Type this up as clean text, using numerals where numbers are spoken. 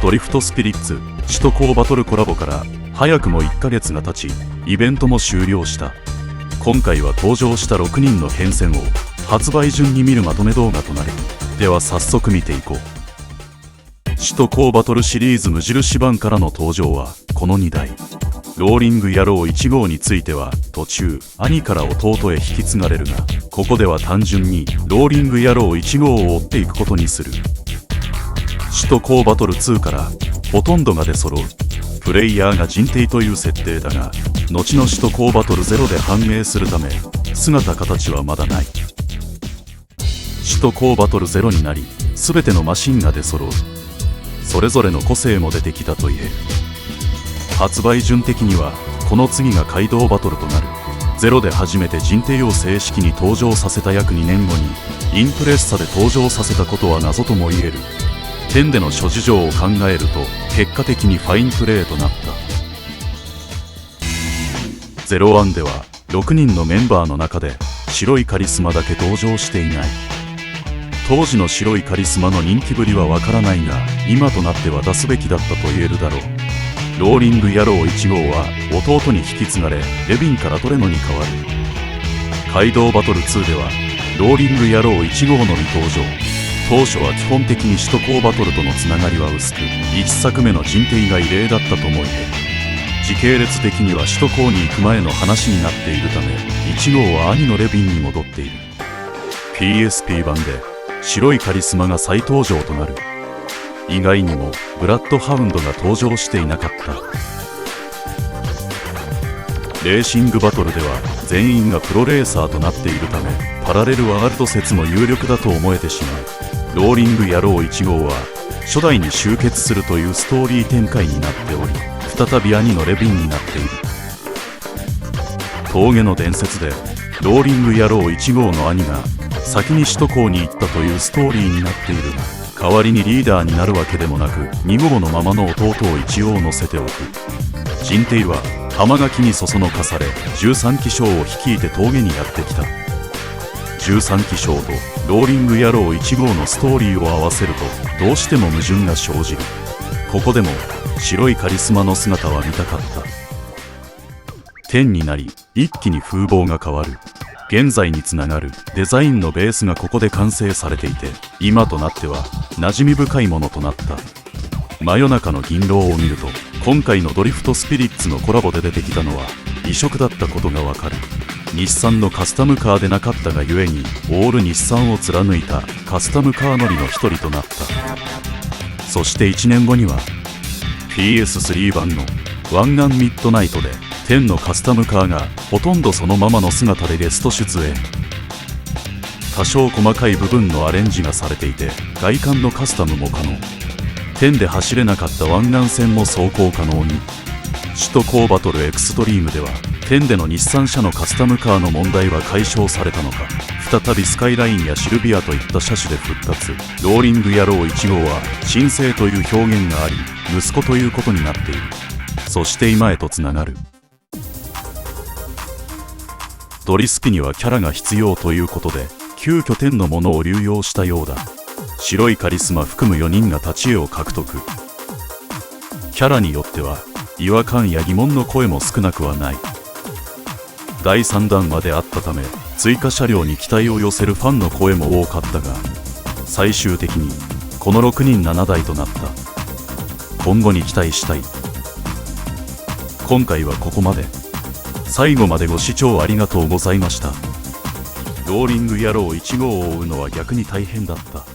ドリフトスピリッツ首都高バトルコラボから早くも1ヶ月が経ち、イベントも終了した。今回は登場した6人の変遷を発売順に見るまとめ動画となる。では早速見ていこう。首都高バトルシリーズ無印版からの登場はこの2台。ローリング野郎1号については途中兄から弟へ引き継がれるが、ここでは単純にローリング野郎1号を追っていくことにする。首都高バトル2からほとんどが出揃う。プレイヤーが人定という設定だが、後の首都高バトル0で判明するため姿形はまだない。首都高バトル0になり全てのマシンが出揃う。それぞれの個性も出てきたと言える。発売順的にはこの次が街道バトルとなる。0で初めて人定を正式に登場させた約2年後にインプレッサで登場させたことは謎とも言える。10での諸事情を考えると結果的にファインプレーとなった。01では6人のメンバーの中で白いカリスマだけ登場していない。当時の白いカリスマの人気ぶりはわからないが、今となっては出すべきだったと言えるだろう。ローリング野郎1号は弟に引き継がれ、レビンからトレノに変わる。街道バトル2ではローリング野郎1号のみ登場。当初は基本的に首都高バトルとのつながりは薄く、1作目の人定が異例だったとも言える。時系列的には首都高に行く前の話になっているため、1号は兄のレビンに戻っている。 PSP 版で白いカリスマが再登場となる。意外にもブラッドハウンドが登場していなかった。レーシングバトルでは全員がプロレーサーとなっているため、パラレルワールド説も有力だと思えてしまう。ローリング野郎1号は初代に集結するというストーリー展開になっており、再び兄のレビンになっている。峠の伝説でローリング野郎1号の兄が先に首都高に行ったというストーリーになっているが、代わりにリーダーになるわけでもなく、2号のままの弟を一応乗せておく。人定は浜垣にそそのかされ、13騎将を率いて峠にやってきた。13騎将とローリング野郎1号のストーリーを合わせるとどうしても矛盾が生じる。ここでも白いカリスマの姿は見たかった。10になり一気に風貌が変わる。現在につながるデザインのベースがここで完成されていて、今となっては馴染み深いものとなった。真夜中の銀狼を見ると、今回のドリフトスピリッツのコラボで出てきたのは異色だったことがわかる。日産のカスタムカーでなかったがゆえに、オール日産を貫いたカスタムカー乗りの一人となった。そして1年後には PS3 版の湾岸ミッドナイトで10のカスタムカーがほとんどそのままの姿でゲスト出演。多少細かい部分のアレンジがされていて、外観のカスタムも可能。10で走れなかった湾岸線も走行可能に。首都高バトルエクストリームでは10での日産車のカスタムカーの問題は解消されたのか、再びスカイラインやシルビアといった車種で復活。ローリング野郎1号は新生という表現があり、息子ということになっている。そして今へとつながる。ドリスピにはキャラが必要ということで、急遽10のものを流用したようだ。白いカリスマ含む4人が立ち絵を獲得。キャラによっては違和感や疑問の声も少なくはない。第3弾まであったため、追加車両に期待を寄せるファンの声も多かったが、最終的にこの6人7台となった。今後に期待したい。今回はここまで。最後までご視聴ありがとうございました。ローリング野郎1号を追うのは逆に大変だった。